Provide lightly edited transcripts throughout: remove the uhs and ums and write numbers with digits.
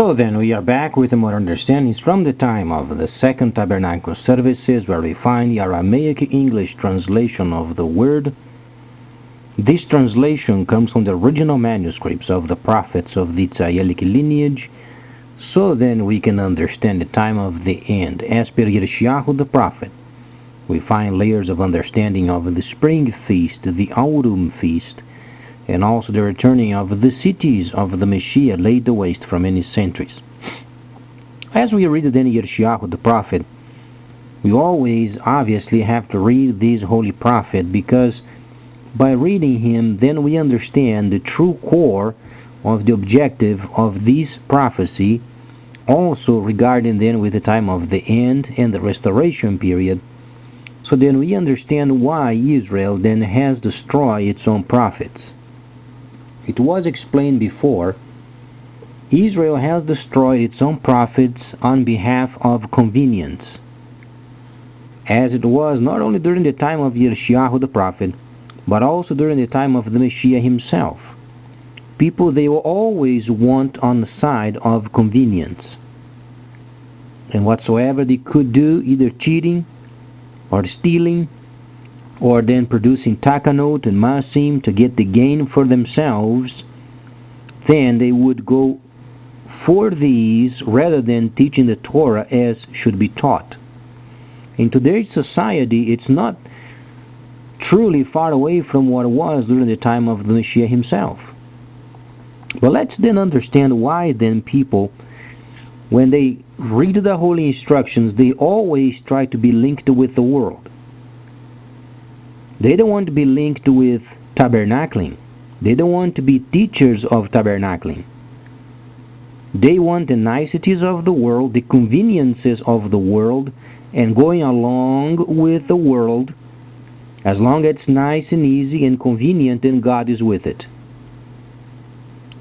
So then we are back with more understandings from the time of the Second Tabernacle services, where we find the Aramaic English translation of the word. This translation comes from the original manuscripts of the prophets of the Yitzhak lineage, so then we can understand the time of the end. As per Yirmiyahu the prophet, we find layers of understanding of the spring feast, the autumn feast, and also the returning of the cities of the Messiah laid waste for many centuries. As we read then Yirmiyahu the prophet, we always obviously have to read this holy prophet, because by reading him then we understand the true core of the objective of this prophecy, also regarding then with the time of the end and the restoration period. So then we understand why Israel then has destroyed its own prophets. It was explained before, Israel has destroyed its own prophets on behalf of convenience, as it was not only during the time of Yirmiyahu the prophet, but also during the time of the Messiah himself. People, they will always want on the side of convenience, and whatsoever they could do, either cheating or stealing, or then producing takanot and maasim to get the gain for themselves, then they would go for these rather than teaching the Torah as should be taught. In today's society, it's not truly far away from what it was during the time of the Messiah himself. But let's then understand why then people, when they read the holy instructions, they always try to be linked with the world. They don't want to be linked with tabernacling. They don't want to be teachers of tabernacling. They want the niceties of the world, the conveniences of the world, and going along with the world. As long as it's nice and easy and convenient, then God is with it.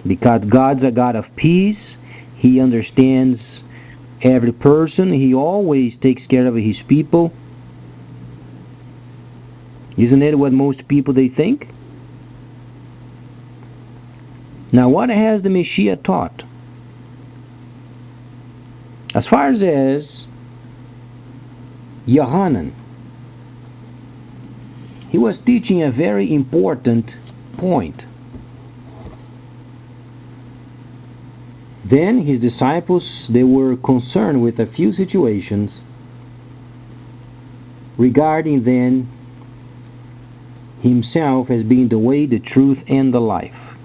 Because God's a God of peace, He understands every person, He always takes care of His people. Isn't it what most people they think? Now, what has the Messiah taught? As far as Yohanan, he was teaching a very important point. Then his disciples, they were concerned with a few situations regarding then himself as being the way, the truth, and the life.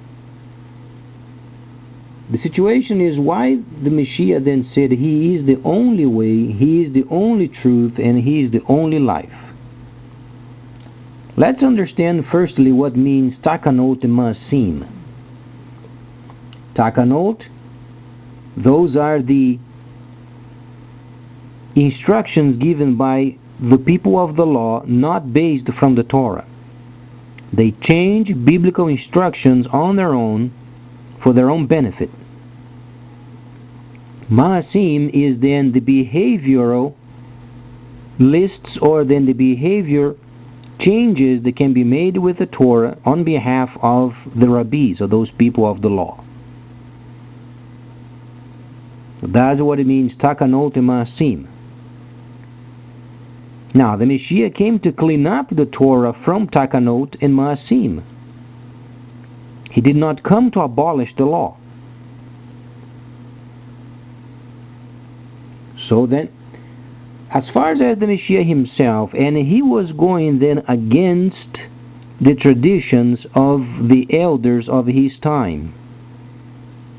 The situation is why the Messiah then said He is the only way, He is the only truth, and He is the only life. Let's understand firstly what means takanot and maasim. Takanot, those are the instructions given by the people of the law, not based from the Torah. They change biblical instructions on their own for their own benefit. Maasim is then the behavioral lists, or then the behavior changes that can be made with the Torah on behalf of the rabbis, or those people of the law. That's what it means, takanot and maasim. Now, the Messiah came to clean up the Torah from takanot and maasim. He did not come to abolish the law. So then, as far as the Messiah himself, and he was going then against the traditions of the elders of his time.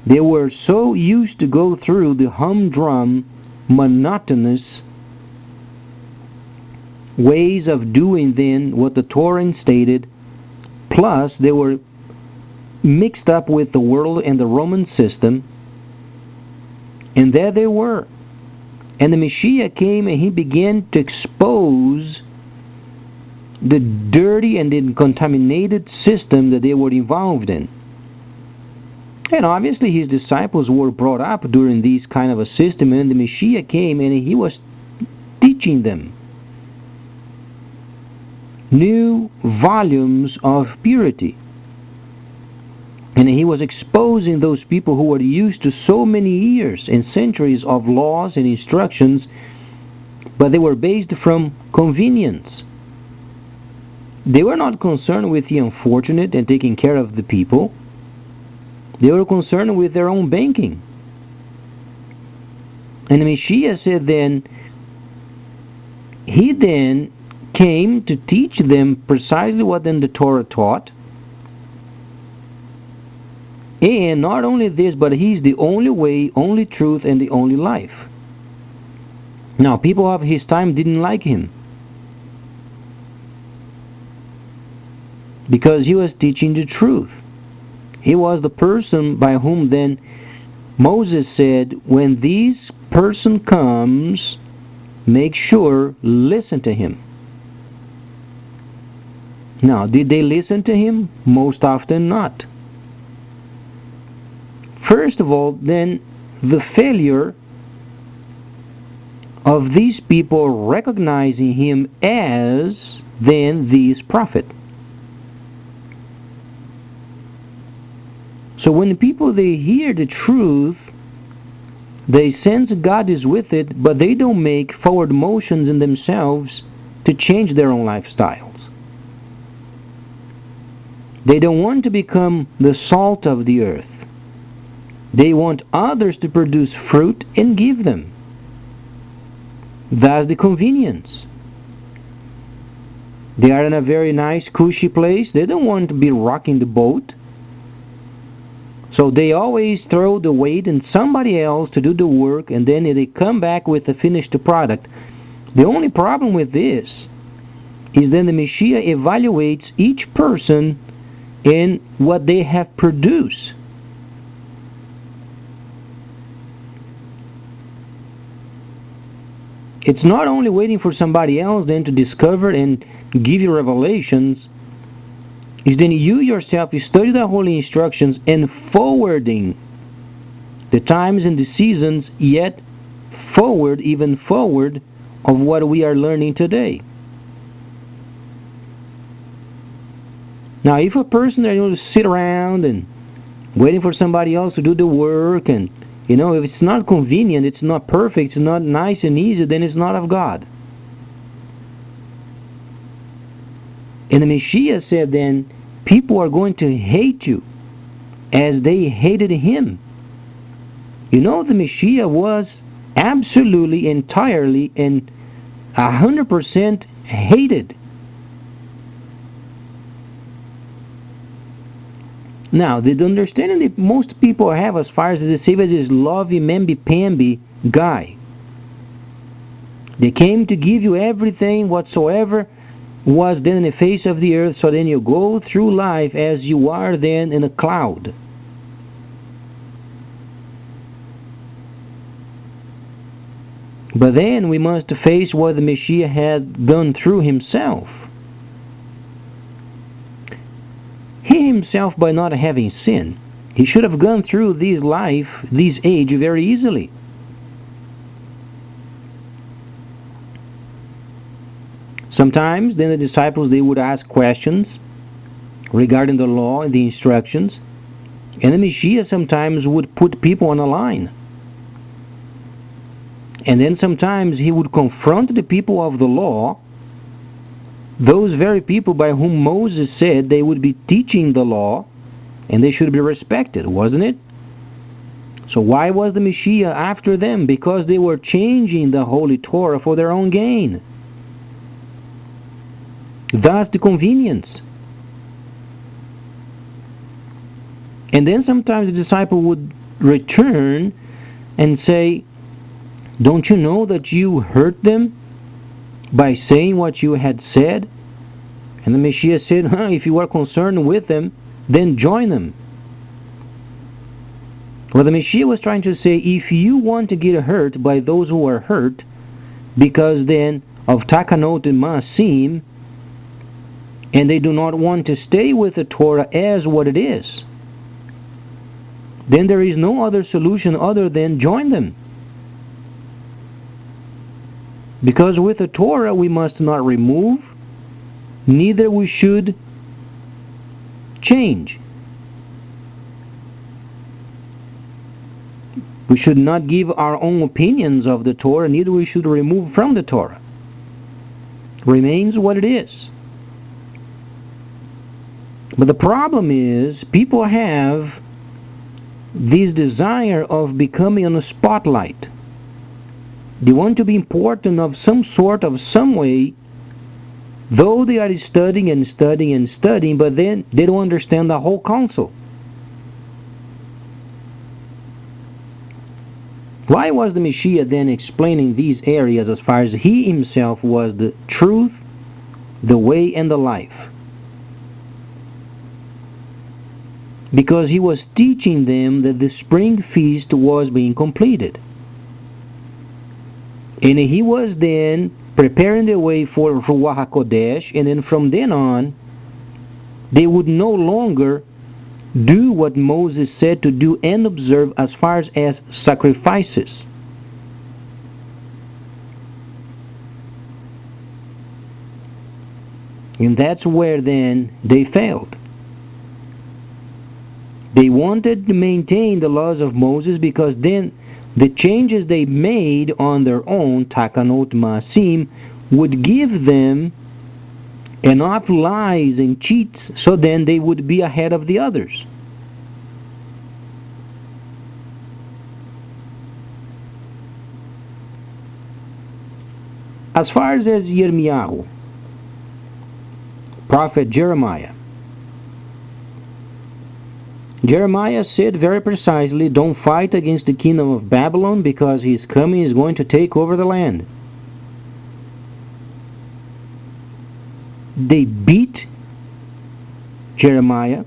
They were so used to go through the humdrum, monotonous ways of doing then what the Torah stated, plus they were mixed up with the world and the Roman system, and there they were. And the Messiah came and he began to expose the dirty and the contaminated system that they were involved in. And obviously his disciples were brought up during this kind of a system, and the Messiah came and he was teaching them new volumes of purity. And And he was exposing those people who were used to so many years and centuries of laws and instructions, but they were based from convenience. They were not concerned with the unfortunate and taking care of the people. They were concerned with their own banking. And the Messiah said then, he then came to teach them precisely what then the Torah taught. And not only this, but he's the only way, only truth, and the only life. Now, people of his time didn't like him, because he was teaching the truth. He was the person by whom then Moses said, when this person comes, make sure, listen to him. Now, did they listen to him? Most often not. First of all, then, the failure of these people recognizing him as then this prophet. So when people, they hear the truth, they sense God is with it, but they don't make forward motions in themselves to change their own lifestyles. They don't want to become the salt of the earth. They want others to produce fruit and give them. That's the convenience. They are in a very nice, cushy place. They don't want to be rocking the boat. So they always throw the weight in somebody else to do the work, and then they come back with a finished product. The only problem with this is then the Messiah evaluates each person in what they have produced. It's not only waiting for somebody else then to discover and give you revelations. Is then you yourself, you study the holy instructions and forwarding the times and the seasons, yet forward, even forward, of what we are learning today. Now, if a person is going to sit around and waiting for somebody else to do the work, and if it's not convenient, it's not perfect, it's not nice and easy, then it's not of God. And the Messiah said then, people are going to hate you as they hated him. The Messiah was absolutely, entirely, and 100% hated. Now, the understanding that most people have as far as the Savior is this lovey-mamby-pamby guy. They came to give you everything whatsoever was then in the face of the earth, so then you go through life as you are then in a cloud. But then we must face what the Messiah had gone through himself. He himself, by not having sin, he should have gone through this life, this age, very easily. Sometimes then the disciples, they would ask questions regarding the law and the instructions, and the Messiah sometimes would put people on a line. And then sometimes he would confront the people of the law, those very people by whom Moses said they would be teaching the law, and they should be respected, wasn't it? So why was the Messiah after them? Because they were changing the Holy Torah for their own gain. Thus the convenience. And then sometimes the disciple would return and say, don't you know that you hurt them by saying what you had said? And the Messiah said, if you are concerned with them, then join them. Well, the Messiah was trying to say, if you want to get hurt by those who are hurt, because then of Takanot and Maasim, and they do not want to stay with the Torah as what it is, then there is no other solution other than join them. Because with the Torah we must not remove, neither we should change. We should not give our own opinions of the Torah, neither we should remove from the Torah. Remains what it is. But the problem is, people have this desire of becoming on a spotlight. They want to be important of some sort, of some way, though they are studying and studying and studying, but then they don't understand the whole counsel. Why was the Messiah then explaining these areas as far as he himself was the truth, the way, and the life? Because he was teaching them that the spring feast was being completed. And he was then preparing the way for Ruach HaKodesh, and then from then on, they would no longer do what Moses said to do and observe as far as sacrifices. And that's where then they failed. They wanted to maintain the laws of Moses because then the changes they made on their own, Takanot Maasim, would give them enough lies and cheats so then they would be ahead of the others. As far as Yirmiyahu, prophet Jeremiah said very precisely, don't fight against the kingdom of Babylon because he is coming, he is going to take over the land. They beat Jeremiah,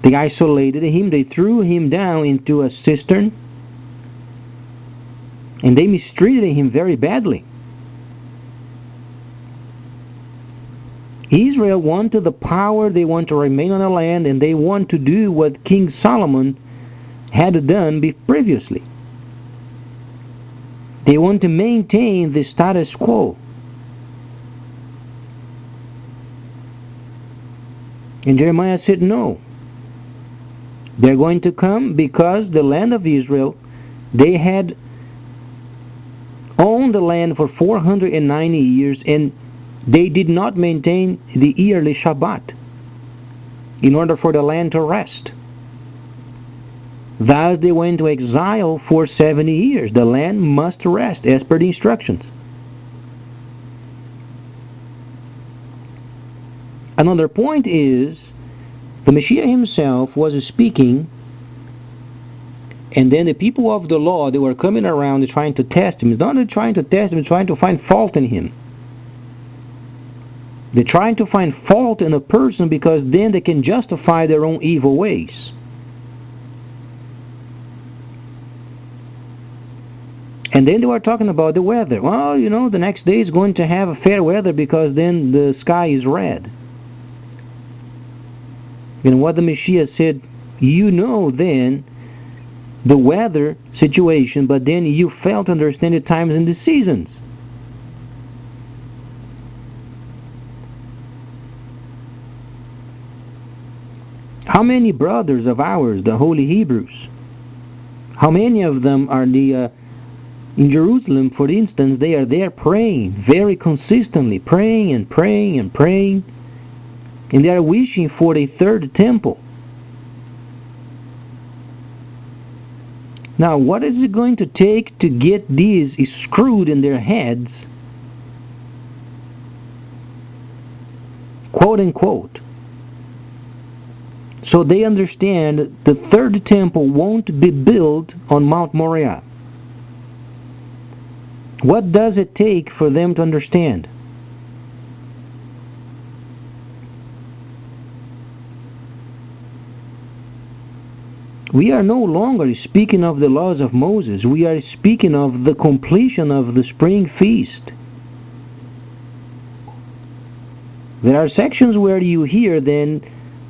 they isolated him, they threw him down into a cistern, and they mistreated him very badly. Israel wanted the power, they want to remain on the land, and they want to do what King Solomon had done previously. They want to maintain the status quo. And Jeremiah said no. They're going to come because the land of Israel, they had owned the land for 490 years and they did not maintain the yearly Shabbat in order for the land to rest. Thus they went to exile for 70 years. The land must rest as per the instructions. Another point is, the Messiah himself was speaking, and then the people of the law, they were coming around trying to test him. It's not trying to test him, trying to find fault in him. They're trying to find fault in a person because then they can justify their own evil ways. And then they were talking about the weather. Well, you know, the next day is going to have a fair weather because then the sky is red. And what the Messiah said, you know then the weather situation, but then you fail to understand the times and the seasons. How many brothers of ours, the Holy Hebrews, how many of them are in Jerusalem, for instance, they are there praying very consistently, praying and praying and praying, and they are wishing for a third temple. Now, what is it going to take to get these screwed in their heads, quote unquote, so they understand the third temple won't be built on Mount Moriah? What does it take for them to understand? We are no longer speaking of the laws of Moses. We are speaking of the completion of the spring feast. There are sections where you hear then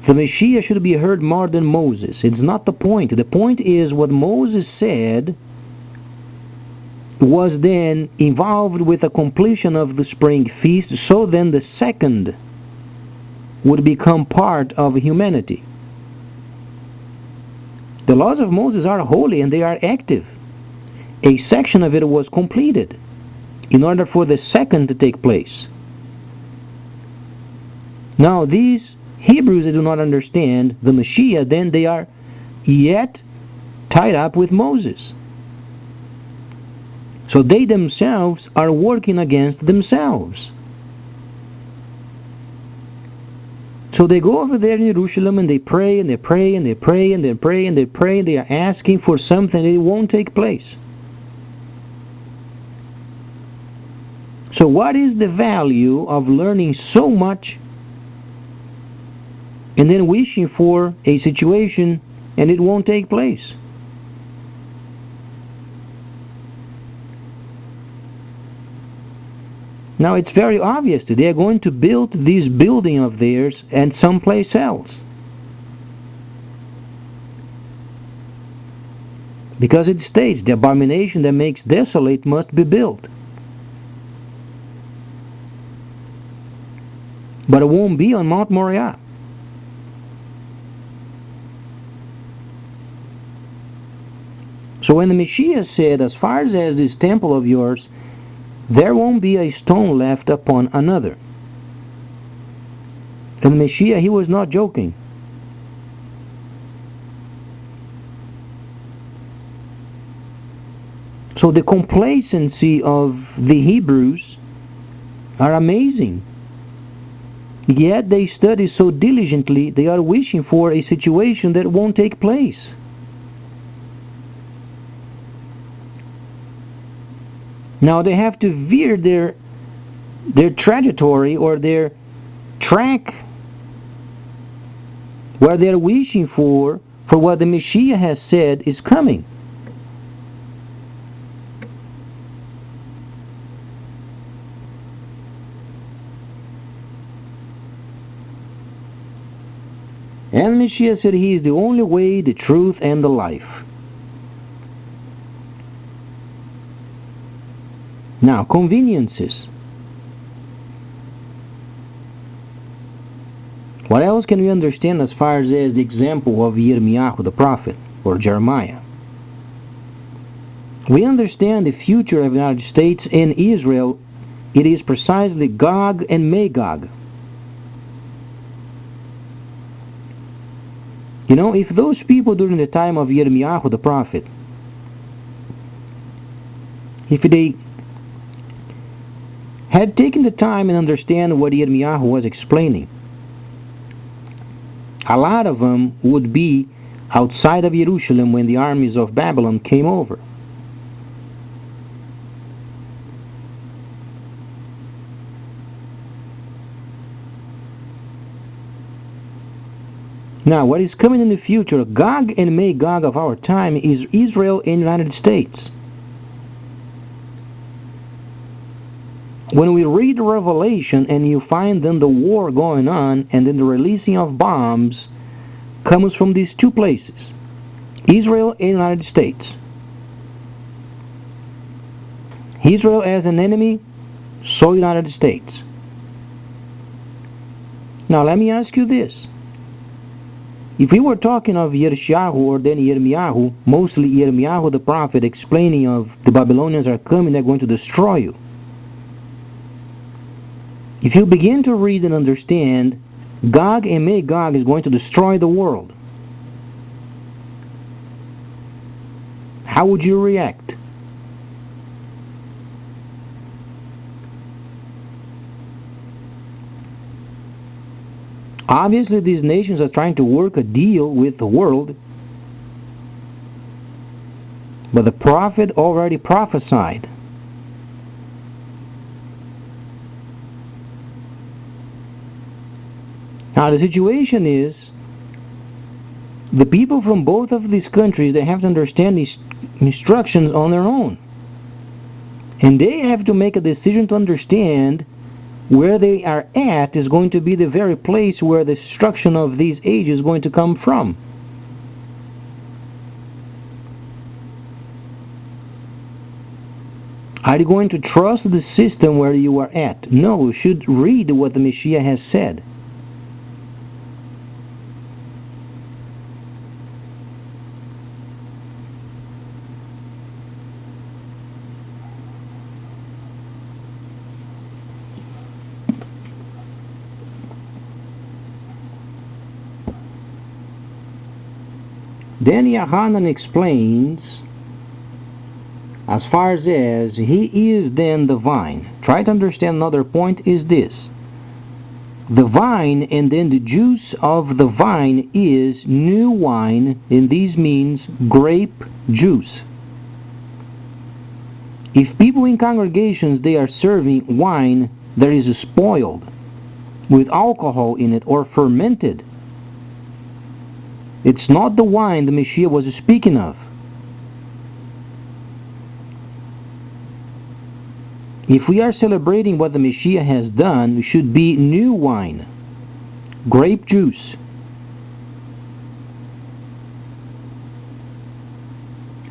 the Messiah should be heard more than Moses. It's not the point. The point is what Moses said was then involved with the completion of the spring feast, so then the second would become part of humanity. The laws of Moses are holy and they are active. A section of it was completed in order for the second to take place. Now these Hebrews, they do not understand the Mashiach, then they are yet tied up with Moses. So they themselves are working against themselves. So they go over there in Jerusalem and they pray and they pray and they pray and they pray and they pray and they are asking for something that it won't take place. So what is the value of learning so much and then wishing for a situation and it won't take place? Now it's very obvious that they are going to build this building of theirs and someplace else. Because it states, the abomination that makes desolate must be built. But it won't be on Mount Moriah. So when the Messiah said, as far as this temple of yours, there won't be a stone left upon another. And the Messiah, he was not joking. So the complacency of the Hebrews are amazing. Yet they study so diligently, they are wishing for a situation that won't take place. Now they have to veer their trajectory or their track where they're wishing for what the Messiah has said is coming. And Messiah said he is the only way, the truth, and the life. Now, conveniences. What else can we understand as far as the example of Yirmiyahu the prophet, or Jeremiah? We understand the future of the United States and Israel. It is precisely Gog and Magog. You know, if those people during the time of Yirmiyahu the prophet, if they had taken the time and understand what Yirmiyahu was explaining, a lot of them would be outside of Jerusalem when the armies of Babylon came over. Now, what is coming in the future, Gog and Magog of our time, is Israel and United States. When we read Revelation and you find then the war going on and then the releasing of bombs comes from these two places, Israel and United States. Israel as an enemy, so United States. Now let me ask you this. If we were talking of Yeshayahu or then Yirmiyahu, mostly Yirmiyahu the prophet explaining of the Babylonians are coming, they're going to destroy you. If you begin to read and understand, Gog and Magog is going to destroy the world, how would you react? Obviously, these nations are trying to work a deal with the world, but the prophet already prophesied. Now the situation is, the people from both of these countries, they have to understand these instructions on their own. And they have to make a decision to understand where they are at is going to be the very place where the destruction of these ages is going to come from. Are you going to trust the system where you are at? No, you should read what the Messiah has said. Then Yohanan explains, as far as he is then the vine. Try to understand another point is this. The vine, and then the juice of the vine is new wine, and this means grape juice. If people in congregations, they are serving wine that is spoiled with alcohol in it or fermented, it's not the wine the Messiah was speaking of. If we are celebrating what the Messiah has done, it should be new wine, grape juice.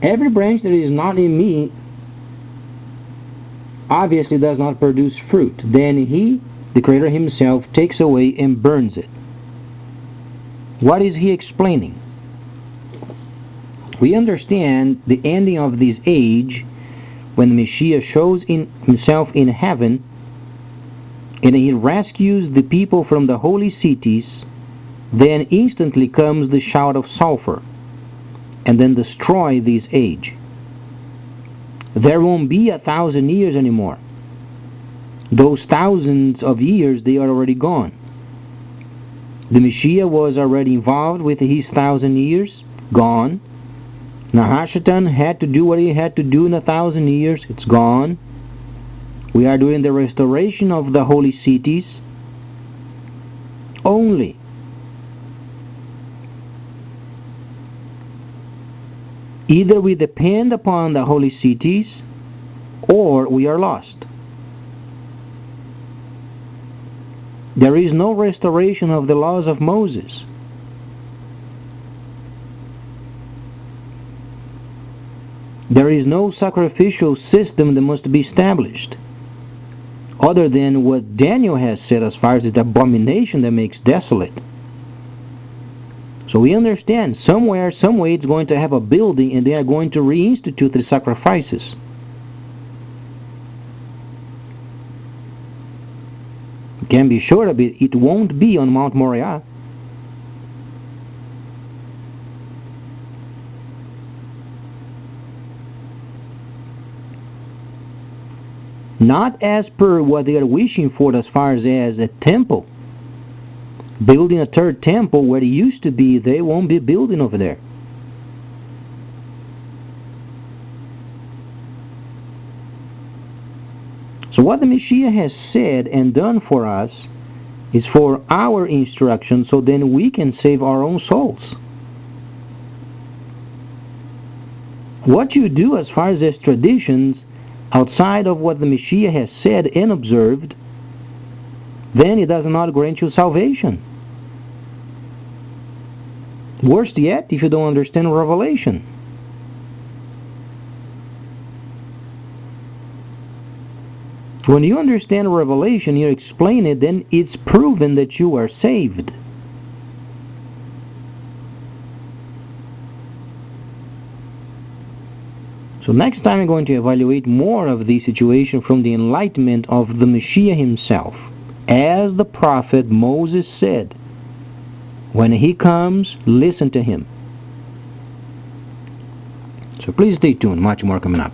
Every branch that is not in me obviously does not produce fruit. Then he, the Creator himself, takes away and burns it. What is he explaining? We understand the ending of this age when the Messiah shows himself in heaven and he rescues the people from the holy cities. Then instantly comes the shout of sulfur and then destroy this age. There won't be 1,000 years anymore. Those thousands of years, they are already gone. The Messiah was already involved with his 1,000 years, gone. Nahashatan had to do what he had to do in 1,000 years, it's gone. We are doing the restoration of the holy cities only. Either we depend upon the holy cities or we are lost. There is no restoration of the laws of Moses. There is no sacrificial system that must be established other than what Daniel has said as far as the abomination that makes desolate. So we understand somewhere, some way it's going to have a building and they are going to reinstitute the sacrifices. You can be sure of it, it won't be on Mount Moriah. Not as per what they are wishing for as far as a temple. Building a third temple where it used to be, they won't be building over there. So what the Messiah has said and done for us is for our instruction, so then we can save our own souls. What you do as far as traditions outside of what the Messiah has said and observed, then it does not grant you salvation. Worse yet, if you don't understand Revelation. When you understand Revelation, you explain it, then it's proven that you are saved. So next time I'm going to evaluate more of the situation from the enlightenment of the Messiah himself. As the prophet Moses said, when he comes, listen to him. So please stay tuned, much more coming up.